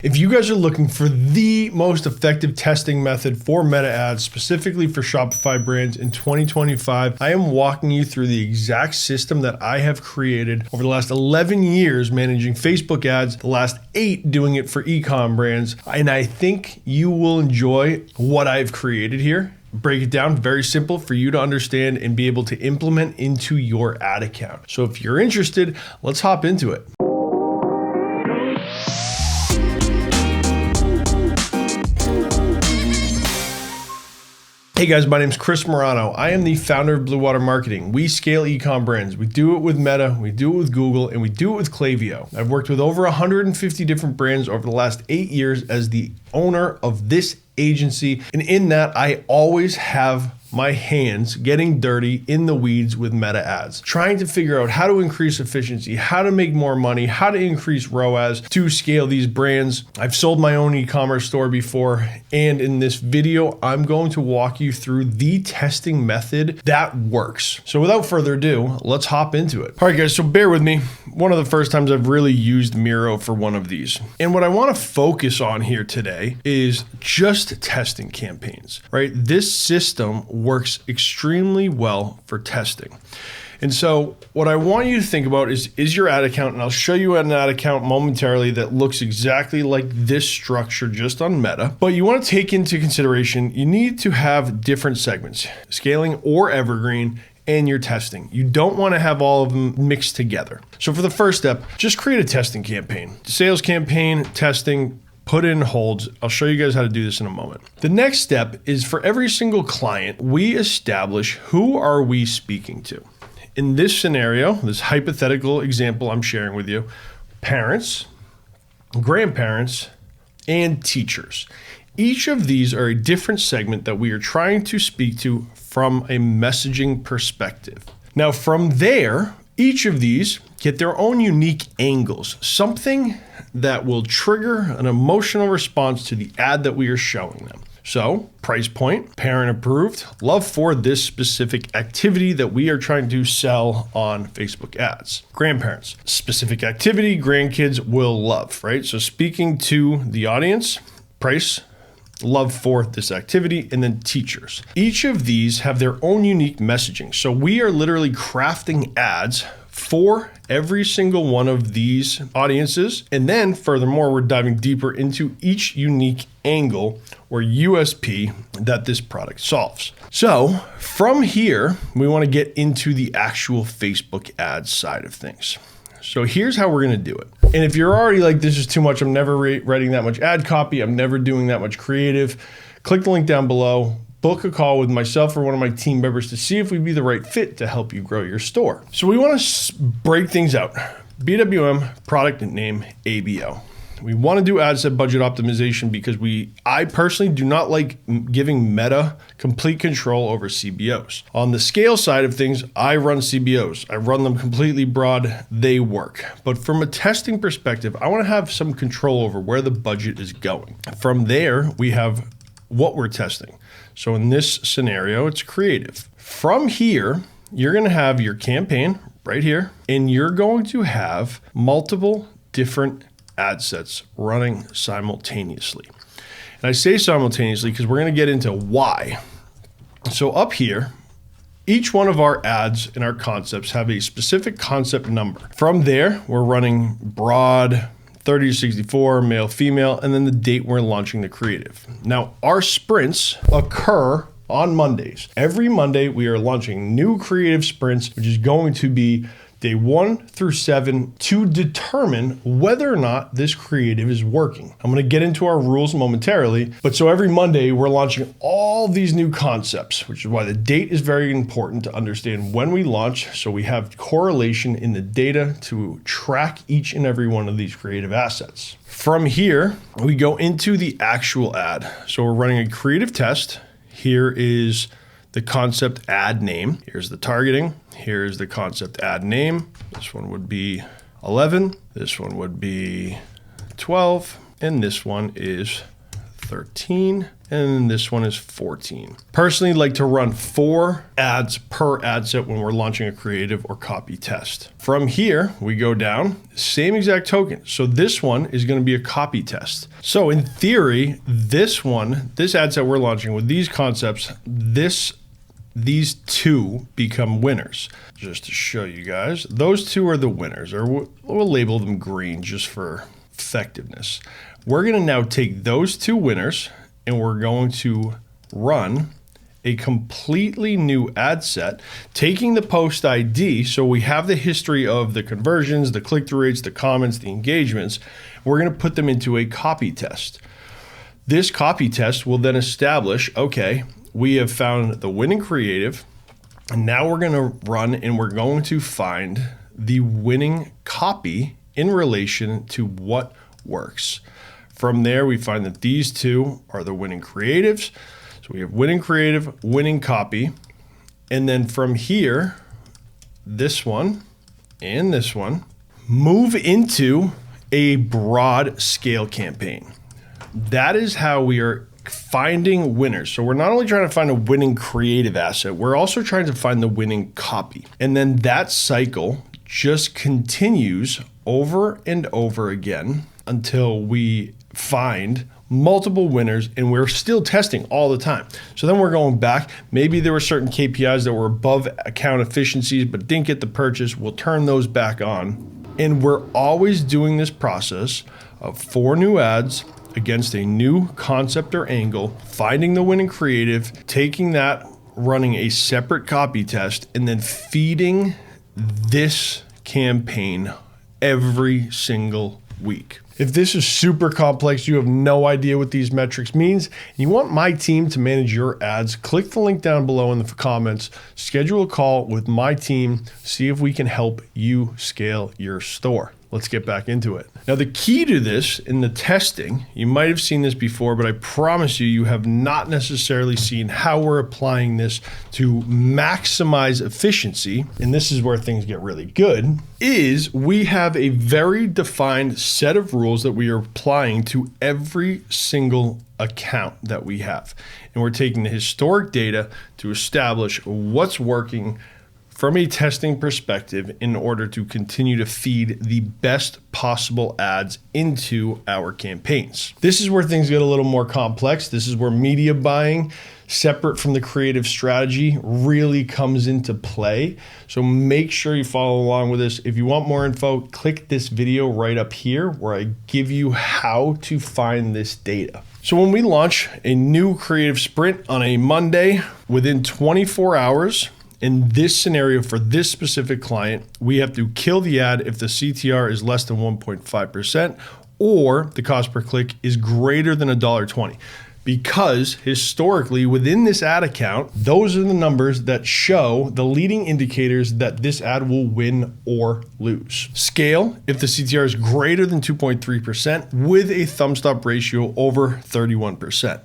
If you guys are looking for the most effective testing method for meta ads, specifically for Shopify brands in 2025, I am walking you through the exact system that I have created over the last 11 years managing Facebook ads, the last 8 doing it for e-com brands. And I think you will enjoy what I've created here. Break it down, very simple for you to understand and be able to implement into your ad account. So if you're interested, let's hop into it. Hey guys, my name is Chris Marrano. I am the founder of Bluewater Marketing. We scale e-com brands. We do it with Meta, we do it with Google, and we do it with Klaviyo. I've worked with over 150 different brands over the last 8 years as the owner of this agency. And in that, I always have my hands getting dirty in the weeds with meta ads, trying to figure out how to increase efficiency, how to make more money, how to increase ROAS to scale these brands. I've sold my own e-commerce store before, and in this video, I'm going to walk you through the testing method that works. So without further ado, let's hop into it. All right, guys, so bear with me. One of the first times I've really used Miro for one of these. And what I want to focus on here today is just testing campaigns, right? This system works extremely well for testing. And so what I want you to think about is your ad account, and I'll show you an ad account momentarily that looks exactly like this structure just on Meta. But you want to take into consideration, you need to have different segments, scaling or evergreen, and your testing. You don't want to have all of them mixed together. So for the first step, just create a testing campaign. Sales campaign, testing, put in holds. I'll show you guys how to do this in a moment. The next step is for every single client, we establish who are we speaking to. In this scenario, this hypothetical example I'm sharing with you, parents, grandparents, and teachers. Each of these are a different segment that we are trying to speak to from a messaging perspective. Now from there, each of these get their own unique angles, something that will trigger an emotional response to the ad that we are showing them. So, price point, parent approved, love for this specific activity that we are trying to sell on Facebook ads. Grandparents, specific activity grandkids will love, right? So speaking to the audience, price, love for this activity, and then teachers. Each of these have their own unique messaging. So we are literally crafting ads for every single one of these audiences. And then furthermore, we're diving deeper into each unique angle or USP that this product solves. So from here, we want to get into the actual Facebook ads side of things. So here's how we're going to do it. And if you're already like, this is too much, I'm never writing that much ad copy, I'm never doing that much creative, click the link down below, book a call with myself or one of my team members to see if we'd be the right fit to help you grow your store. So we want to break things out. BWM, product name, ABO. We want to do ad set budget optimization because I personally do not like giving Meta complete control over CBOs. On the scale side of things, I run CBOs. I run them completely broad. They work. But from a testing perspective, I want to have some control over where the budget is going. From there, we have what we're testing. So in this scenario, it's creative. From here, you're going to have your campaign right here, and you're going to have multiple different ad sets running simultaneously. And I say simultaneously because we're going to get into why. So up here, each one of our ads and our concepts have a specific concept number. From there, we're running broad, 30 to 64, male, female, and then the date we're launching the creative. Now, our sprints occur on Mondays. Every Monday, we are launching new creative sprints, which is going to be day 1 through 7 to determine whether or not this creative is working. I'm going to get into our rules momentarily, but so every Monday we're launching all these new concepts, which is why the date is very important to understand when we launch, so we have correlation in the data to track each and every one of these creative assets. From here, we go into the actual ad. So we're running a creative test. Here is the concept ad name. Here's the targeting. Here's the concept ad name. This one would be 11. This one would be 12. And this one is 13, and this one is 14. Personally, like to run 4 ads per ad set when we're launching a creative or copy test. From here, we go down, same exact token. So this one is going to be a copy test. So in theory, this ad set we're launching with these concepts, these 2 become winners. Just to show you guys, those 2 are the winners, or we'll label them green just for effectiveness. We're going to now take those 2 winners and we're going to run a completely new ad set, taking the post ID. So we have the history of the conversions, the click-through rates, the comments, the engagements. We're going to put them into a copy test. This copy test will then establish, okay, we have found the winning creative, and now we're going to run and we're going to find the winning copy in relation to what works. From there, we find that these 2 are the winning creatives. So we have winning creative, winning copy. And then from here, this one and this one move into a broad scale campaign. That is how we are finding winners. So we're not only trying to find a winning creative asset, we're also trying to find the winning copy. And then that cycle just continues over and over again until we find multiple winners, and we're still testing all the time. So then we're going back. Maybe there were certain KPIs that were above account efficiencies but didn't get the purchase. We'll turn those back on. And we're always doing this process of 4 new ads against a new concept or angle, finding the winning creative, taking that, running a separate copy test, and then feeding this campaign every single week. If this is super complex, you have no idea what these metrics means, and you want my team to manage your ads, click the link down below in the comments, schedule a call with my team, see if we can help you scale your store. Let's get back into it. Now, the key to this in the testing, you might have seen this before, but I promise you have not necessarily seen how we're applying this to maximize efficiency, and this is where things get really good, is we have a very defined set of rules that we are applying to every single account that we have. And we're taking the historic data to establish what's working from a testing perspective in order to continue to feed the best possible ads into our campaigns. This is where things get a little more complex. This is where media buying, separate from the creative strategy, really comes into play. So make sure you follow along with this. If you want more info, click this video right up here where I give you how to find this data. So when we launch a new creative sprint on a Monday, within 24 hours, in this scenario for this specific client, we have to kill the ad if the CTR is less than 1.5% or the cost per click is greater than $1.20. Because historically within this ad account, those are the numbers that show the leading indicators that this ad will win or lose. Scale if the CTR is greater than 2.3% with a thumbs up ratio over 31%.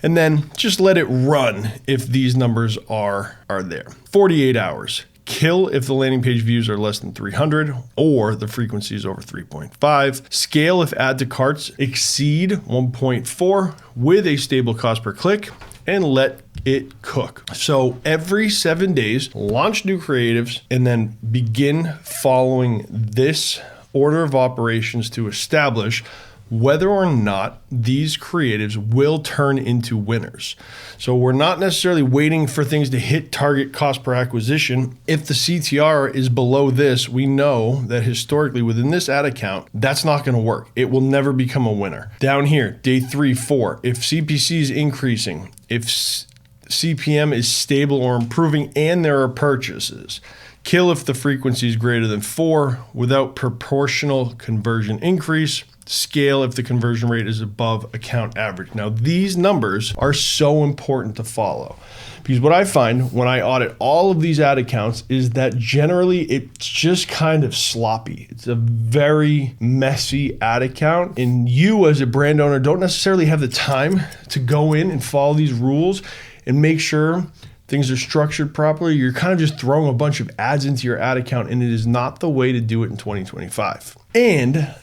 And then just let it run if these numbers are there. 48 hours. Kill if the landing page views are less than 300 or the frequency is over 3.5. Scale if add to carts exceed 1.4 with a stable cost per click, and let it cook. So every 7 days, launch new creatives and then begin following this order of operations to establish whether or not these creatives will turn into winners. So we're not necessarily waiting for things to hit target cost per acquisition. If the CTR is below this, we know that historically within this ad account, that's not going to work. It will never become a winner. Down here, day 3, 4, if CPC is increasing, if CPM is stable or improving, and there are purchases. Kill if the frequency is greater than 4 without proportional conversion increase. Scale if the conversion rate is above account average. Now, these numbers are so important to follow because what I find when I audit all of these ad accounts is that generally it's just kind of sloppy. It's a very messy ad account, and you as a brand owner don't necessarily have the time to go in and follow these rules and make sure things are structured properly. You're kind of just throwing a bunch of ads into your ad account, and it is not the way to do it in 2025. And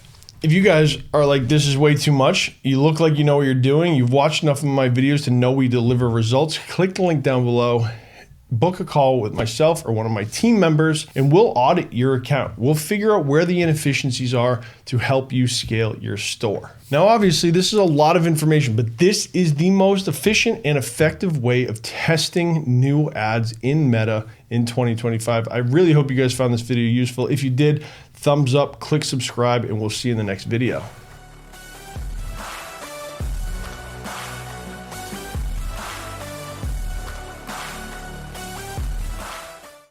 If you guys are like, this is way too much, you look like you know what you're doing, you've watched enough of my videos to know we deliver results, click the link down below, book a call with myself or one of my team members, and we'll audit your account. We'll figure out where the inefficiencies are to help you scale your store. Now, obviously, this is a lot of information, but this is the most efficient and effective way of testing new ads in Meta in 2025. I really hope you guys found this video useful. If you did, thumbs up, click subscribe, and we'll see you in the next video.